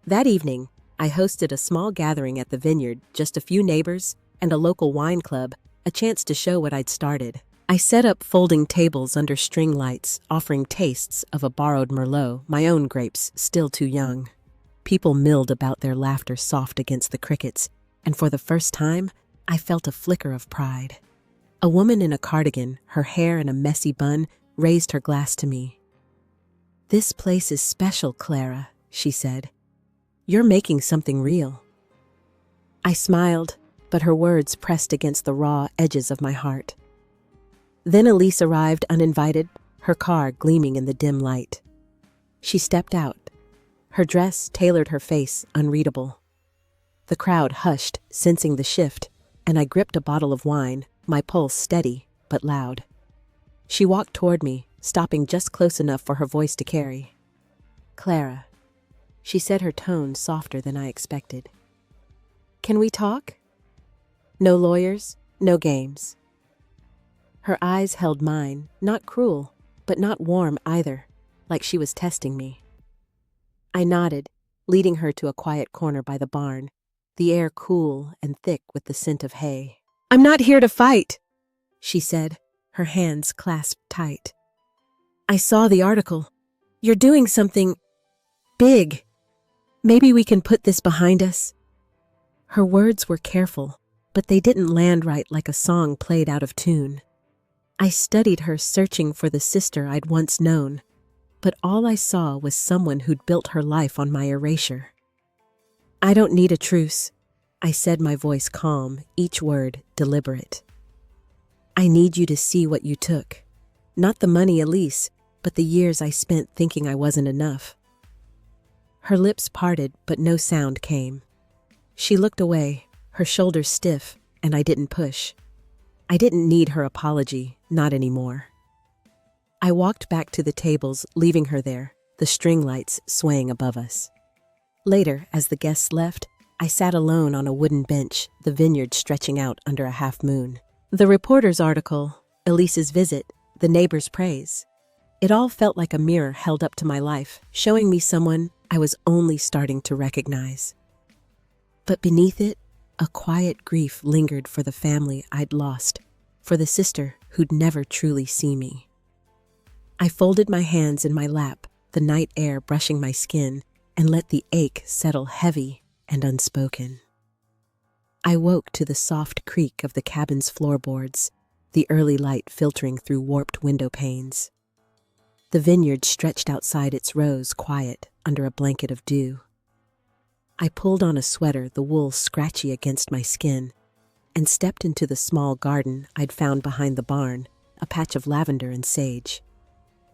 S1: That evening, I hosted a small gathering at the vineyard, just a few neighbors and a local wine club, a chance to show what I'd started. I set up folding tables under string lights, offering tastes of a borrowed Merlot, my own grapes, still too young. People milled about, their laughter soft against the crickets, and for the first time, I felt a flicker of pride. A woman in a cardigan, her hair in a messy bun, raised her glass to me. "This place is special, Clara," she said. "You're making something real." I smiled, but her words pressed against the raw edges of my heart. Then Elise arrived uninvited, her car gleaming in the dim light. She stepped out. Her dress tailored her face unreadable. The crowd hushed, sensing the shift, and I gripped a bottle of wine, my pulse steady but loud. She walked toward me, stopping just close enough for her voice to carry. "Clara," she said, her tone softer than I expected. "Can we talk? No lawyers, no games." Her eyes held mine, not cruel, but not warm either, like she was testing me. I nodded, leading her to a quiet corner by the barn, the air cool and thick with the scent of hay. "I'm not here to fight," she said, her hands clasped tight. "I saw the article. You're doing something big. Maybe we can put this behind us." Her words were careful, but they didn't land right, like a song played out of tune. I studied her, searching for the sister I'd once known, but all I saw was someone who'd built her life on my erasure. "I don't need a truce," I said, my voice calm, each word deliberate. "I need you to see what you took. Not the money, Elise, but the years I spent thinking I wasn't enough." Her lips parted, but no sound came. She looked away, her shoulders stiff, and I didn't push. I didn't need her apology, not anymore. I walked back to the tables, leaving her there, the string lights swaying above us. Later, as the guests left, I sat alone on a wooden bench, the vineyard stretching out under a half moon. The reporter's article, Elise's visit, the neighbor's praise. It all felt like a mirror held up to my life, showing me someone I was only starting to recognize. But beneath it, a quiet grief lingered for the family I'd lost, for the sister who'd never truly see me. I folded my hands in my lap, the night air brushing my skin, and let the ache settle heavy and unspoken. I woke to the soft creak of the cabin's floorboards, the early light filtering through warped window panes. The vineyard stretched outside its rows, quiet under a blanket of dew. I pulled on a sweater, the wool scratchy against my skin, and stepped into the small garden I'd found behind the barn, a patch of lavender and sage.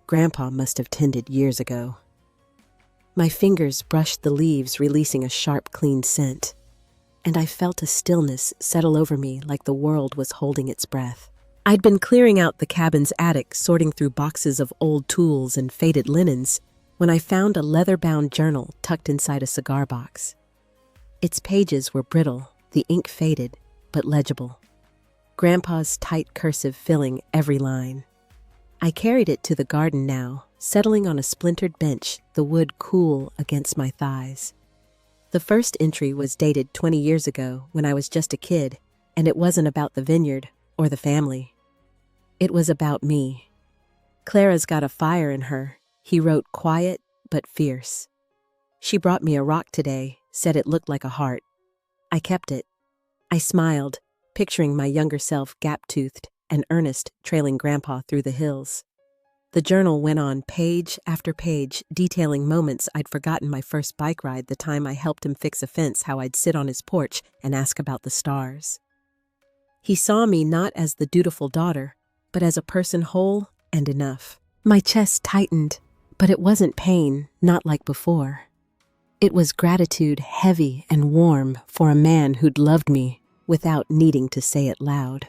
S1: Grandpa must have tended years ago. My fingers brushed the leaves, releasing a sharp, clean scent, and I felt a stillness settle over me, like the world was holding its breath. I'd been clearing out the cabin's attic, sorting through boxes of old tools and faded linens, when I found a leather-bound journal tucked inside a cigar box. Its pages were brittle, the ink faded, but legible. Grandpa's tight cursive filling every line. I carried it to the garden now, settling on a splintered bench, the wood cool against my thighs. The first entry was dated 20 years ago, when I was just a kid, and it wasn't about the vineyard or the family. It was about me. "Clara's got a fire in her," he wrote, quiet but fierce. "She brought me a rock today, said it looked like a heart. I kept it." I smiled, picturing my younger self gap-toothed and earnest, trailing Grandpa through the hills. The journal went on, page after page, detailing moments I'd forgotten: my first bike ride, the time I helped him fix a fence, how I'd sit on his porch and ask about the stars. He saw me not as the dutiful daughter, but as a person whole and enough. My chest tightened, but it wasn't pain, not like before. It was gratitude, heavy and warm, for a man who'd loved me without needing to say it loud.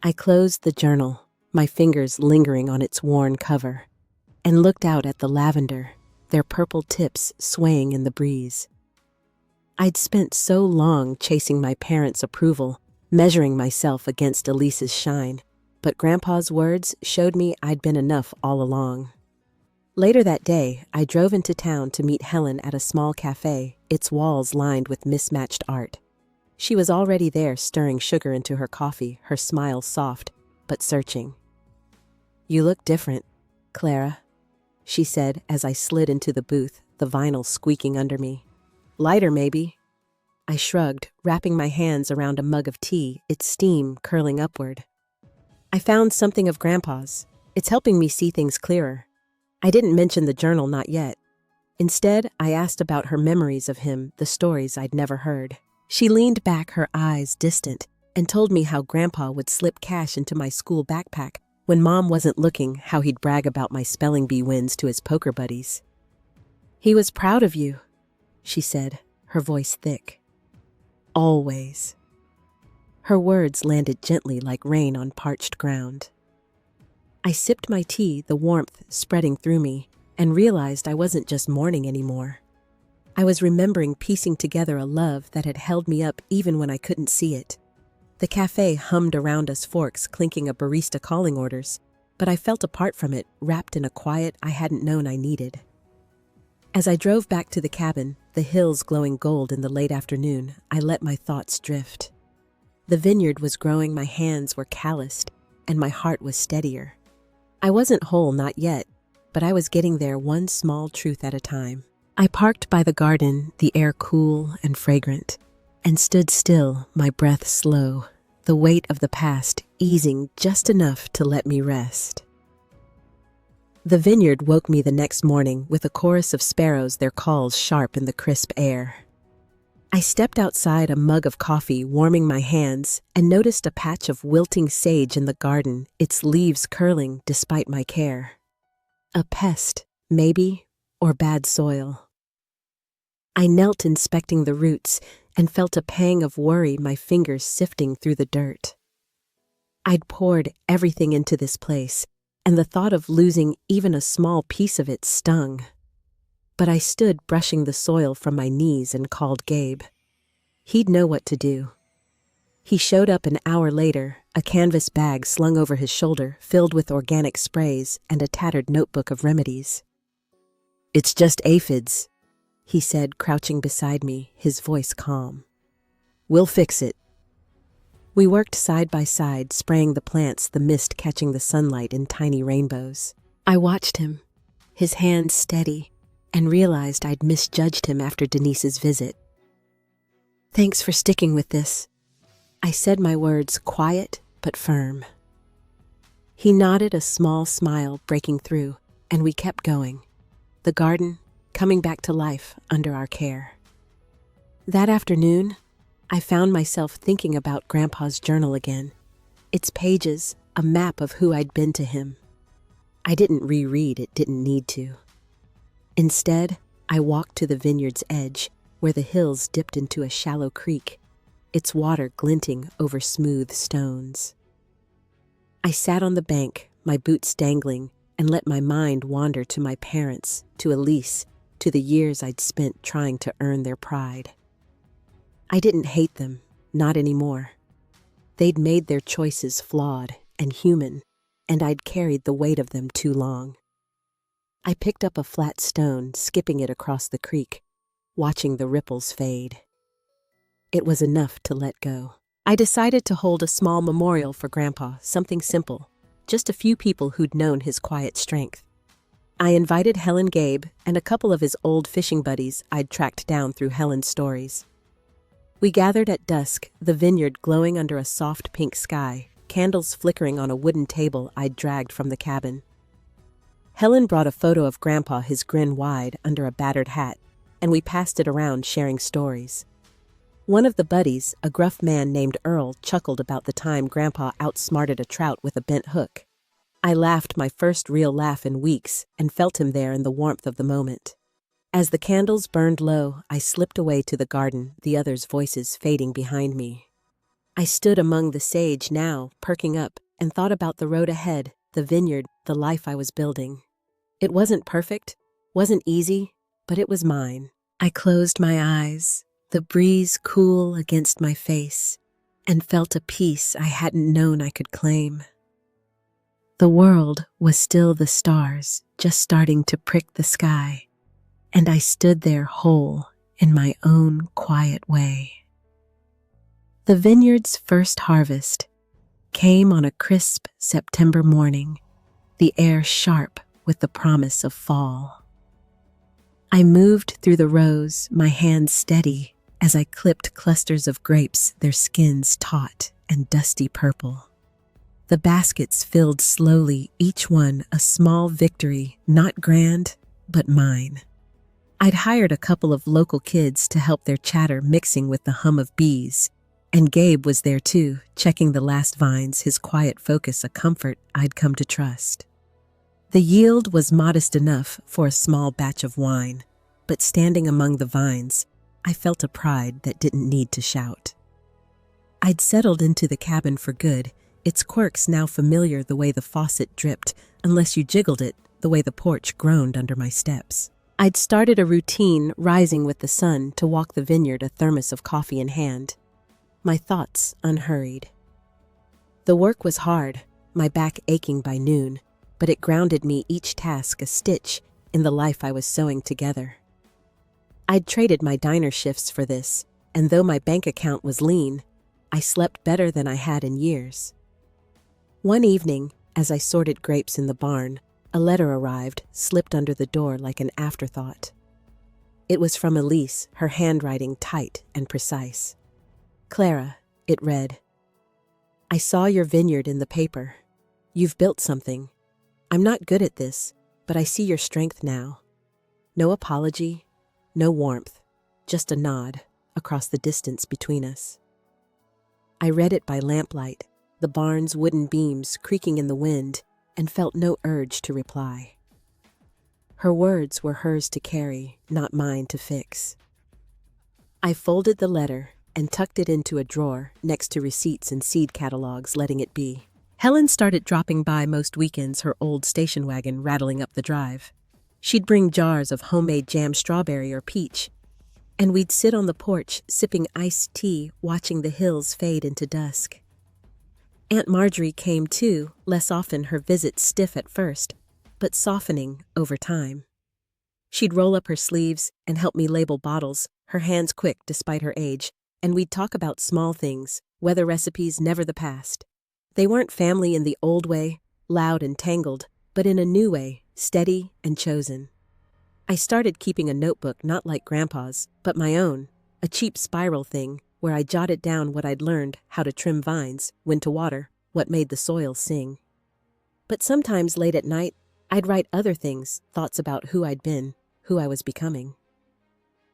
S1: I closed the journal, my fingers lingering on its worn cover, and looked out at the lavender, their purple tips swaying in the breeze. I'd spent so long chasing my parents' approval, measuring myself against Elise's shine, but Grandpa's words showed me I'd been enough all along. Later that day, I drove into town to meet Helen at a small cafe, its walls lined with mismatched art. She was already there stirring sugar into her coffee, her smile soft, but searching. "You look different, Clara," she said as I slid into the booth, the vinyl squeaking under me. "Lighter, maybe." I shrugged, wrapping my hands around a mug of tea, its steam curling upward. "I found something of Grandpa's. It's helping me see things clearer." I didn't mention the journal, not yet. Instead, I asked about her memories of him, the stories I'd never heard. She leaned back, her eyes distant, and told me how Grandpa would slip cash into my school backpack when Mom wasn't looking, how he'd brag about my spelling bee wins to his poker buddies. "He was proud of you," she said, her voice thick. "Always." Her words landed gently like rain on parched ground. I sipped my tea, the warmth spreading through me, and realized I wasn't just mourning anymore. I was remembering piecing together a love that had held me up even when I couldn't see it. The cafe hummed around us, forks clinking, a barista calling orders, but I felt apart from it, wrapped in a quiet I hadn't known I needed. As I drove back to the cabin, the hills glowing gold in the late afternoon, I let my thoughts drift. The vineyard was growing, my hands were calloused, and my heart was steadier. I wasn't whole, not yet, but I was getting there, one small truth at a time. I parked by the garden, the air cool and fragrant, and stood still, my breath slow, the weight of the past easing just enough to let me rest. The vineyard woke me the next morning with a chorus of sparrows, their calls sharp in the crisp air. I stepped outside, a mug of coffee warming my hands, and noticed a patch of wilting sage in the garden, its leaves curling despite my care. A pest, maybe, or bad soil. I knelt inspecting the roots and felt a pang of worry, my fingers sifting through the dirt. I'd poured everything into this place, and the thought of losing even a small piece of it stung. But I stood brushing the soil from my knees and called Gabe. He'd know what to do. He showed up an hour later, a canvas bag slung over his shoulder, filled with organic sprays and a tattered notebook of remedies. "It's just aphids," he said, crouching beside me, his voice calm. "We'll fix it." We worked side by side, spraying the plants, the mist catching the sunlight in tiny rainbows. I watched him, his hands steady, and realized I'd misjudged him after Denise's visit. "Thanks for sticking with this." I said my words quiet but firm. He nodded, a small smile breaking through, and we kept going. The garden coming back to life under our care. That afternoon, I found myself thinking about Grandpa's journal again. Its pages, a map of who I'd been to him. I didn't reread, it didn't need to. Instead, I walked to the vineyard's edge, where the hills dipped into a shallow creek, its water glinting over smooth stones. I sat on the bank, my boots dangling, and let my mind wander to my parents, to Elise, to the years I'd spent trying to earn their pride. I didn't hate them, not anymore. They'd made their choices flawed and human, and I'd carried the weight of them too long. I picked up a flat stone, skipping it across the creek, watching the ripples fade. It was enough to let go. I decided to hold a small memorial for Grandpa, something simple, just a few people who'd known his quiet strength. I invited Helen, Gabe, and a couple of his old fishing buddies I'd tracked down through Helen's stories. We gathered at dusk, the vineyard glowing under a soft pink sky, candles flickering on a wooden table I'd dragged from the cabin. Helen brought a photo of Grandpa, his grin wide, under a battered hat, and we passed it around, sharing stories. One of the buddies, a gruff man named Earl, chuckled about the time Grandpa outsmarted a trout with a bent hook. I laughed, my first real laugh in weeks, and felt him there in the warmth of the moment. As the candles burned low, I slipped away to the garden, the others' voices fading behind me. I stood among the sage now, perking up, and thought about the road ahead, the vineyard, the life I was building. It wasn't perfect, wasn't easy, but it was mine. I closed my eyes, the breeze cool against my face, and felt a peace I hadn't known I could claim. The world was still the stars, just starting to prick the sky, and I stood there whole in my own quiet way. The vineyard's first harvest came on a crisp September morning, the air sharp with the promise of fall. I moved through the rows, my hands steady, as I clipped clusters of grapes, their skins taut and dusty purple. The baskets filled slowly, each one a small victory, not grand, but mine. I'd hired a couple of local kids to help their chatter mixing with the hum of bees, and Gabe was there too, checking the last vines, his quiet focus a comfort I'd come to trust. The yield was modest enough for a small batch of wine, but standing among the vines, I felt a pride that didn't need to shout. I'd settled into the cabin for good, its quirks now familiar, the way the faucet dripped, unless you jiggled it, the way the porch groaned under my steps. I'd started a routine, rising with the sun to walk the vineyard, a thermos of coffee in hand. My thoughts unhurried. The work was hard, my back aching by noon, but it grounded me, each task a stitch in the life I was sewing together. I'd traded my diner shifts for this, and though my bank account was lean, I slept better than I had in years. One evening, as I sorted grapes in the barn, a letter arrived, slipped under the door like an afterthought. It was from Elise, her handwriting tight and precise. "Clara," it read, "I saw your vineyard in the paper. You've built something. I'm not good at this, but I see your strength now." No apology, no warmth, just a nod across the distance between us. I read it by lamplight, the barn's wooden beams creaking in the wind, and felt no urge to reply. Her words were hers to carry, not mine to fix. I folded the letter and tucked it into a drawer next to receipts and seed catalogs, letting it be. Helen started dropping by most weekends, her old station wagon rattling up the drive. She'd bring jars of homemade jam, strawberry or peach, and we'd sit on the porch sipping iced tea, watching the hills fade into dusk. Aunt Marjorie came too, less often, her visits stiff at first, but softening over time. She'd roll up her sleeves and help me label bottles, her hands quick despite her age, and we'd talk about small things, weather recipes, never the past. They weren't family in the old way, loud and tangled, but in a new way, steady and chosen. I started keeping a notebook, not like Grandpa's, but my own, a cheap spiral thing, where I jotted down what I'd learned, how to trim vines, when to water, what made the soil sing. But sometimes late at night, I'd write other things, thoughts about who I'd been, who I was becoming.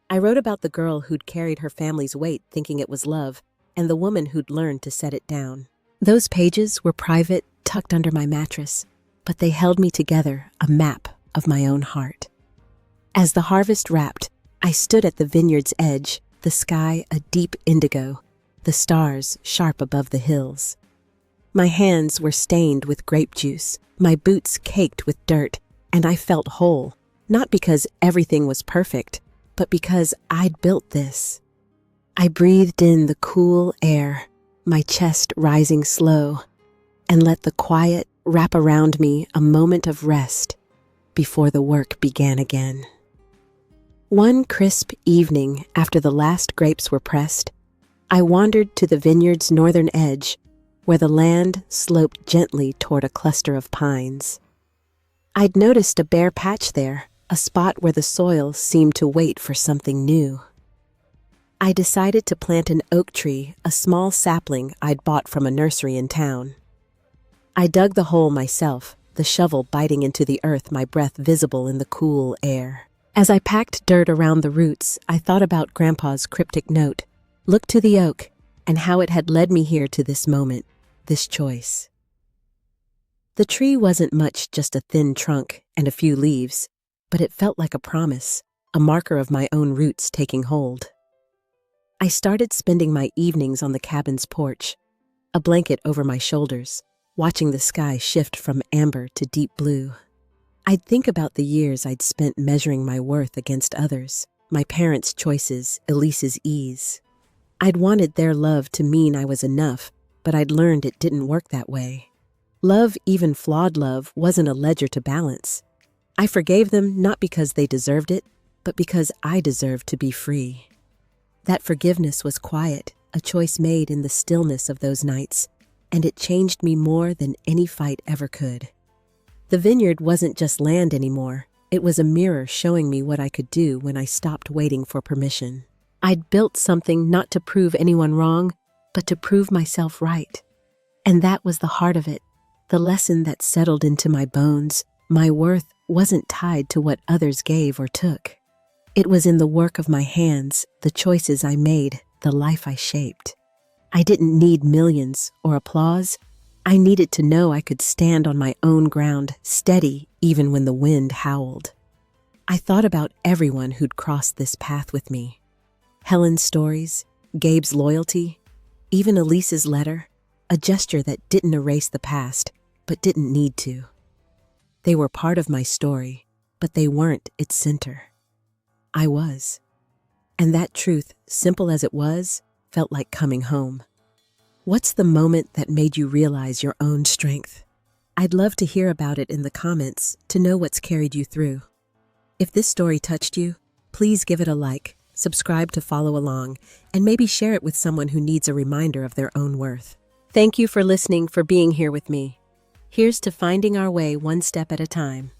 S1: I wrote about the girl who'd carried her family's weight thinking it was love, and the woman who'd learned to set it down. Those pages were private, tucked under my mattress, but they held me together, a map of my own heart. As the harvest wrapped, I stood at the vineyard's edge, the sky a deep indigo, the stars sharp above the hills. My hands were stained with grape juice, my boots caked with dirt, and I felt whole, not because everything was perfect, but because I'd built this. I breathed in the cool air, my chest rising slow, and let the quiet wrap around me, a moment of rest before the work began again. One crisp evening after the last grapes were pressed, I wandered to the vineyard's northern edge, where the land sloped gently toward a cluster of pines. I'd noticed a bare patch there, a spot where the soil seemed to wait for something new. I decided to plant an oak tree, a small sapling I'd bought from a nursery in town. I dug the hole myself, the shovel biting into the earth, my breath visible in the cool air. As I packed dirt around the roots, I thought about Grandpa's cryptic note, "Look to the oak," and how it had led me here to this moment, this choice. The tree wasn't much, just a thin trunk and a few leaves, but it felt like a promise, a marker of my own roots taking hold. I started spending my evenings on the cabin's porch, a blanket over my shoulders, watching the sky shift from amber to deep blue. I'd think about the years I'd spent measuring my worth against others, my parents' choices, Elise's ease. I'd wanted their love to mean I was enough, but I'd learned it didn't work that way. Love, even flawed love, wasn't a ledger to balance. I forgave them not because they deserved it, but because I deserved to be free. That forgiveness was quiet, a choice made in the stillness of those nights, and it changed me more than any fight ever could. The vineyard wasn't just land anymore. It was a mirror showing me what I could do when I stopped waiting for permission. I'd built something not to prove anyone wrong, but to prove myself right. And that was the heart of it, the lesson that settled into my bones. My worth wasn't tied to what others gave or took. It was in the work of my hands, the choices I made, the life I shaped. I didn't need millions or applause. I needed to know I could stand on my own ground, steady even when the wind howled. I thought about everyone who'd crossed this path with me. Helen's stories, Gabe's loyalty, even Elise's letter, a gesture that didn't erase the past, but didn't need to. They were part of my story, but they weren't its center. I was. And that truth, simple as it was, felt like coming home. What's the moment that made you realize your own strength? I'd love to hear about it in the comments to know what's carried you through. If this story touched you, please give it a like, subscribe to follow along, and maybe share it with someone who needs a reminder of their own worth. Thank you for listening, for being here with me. Here's to finding our way one step at a time.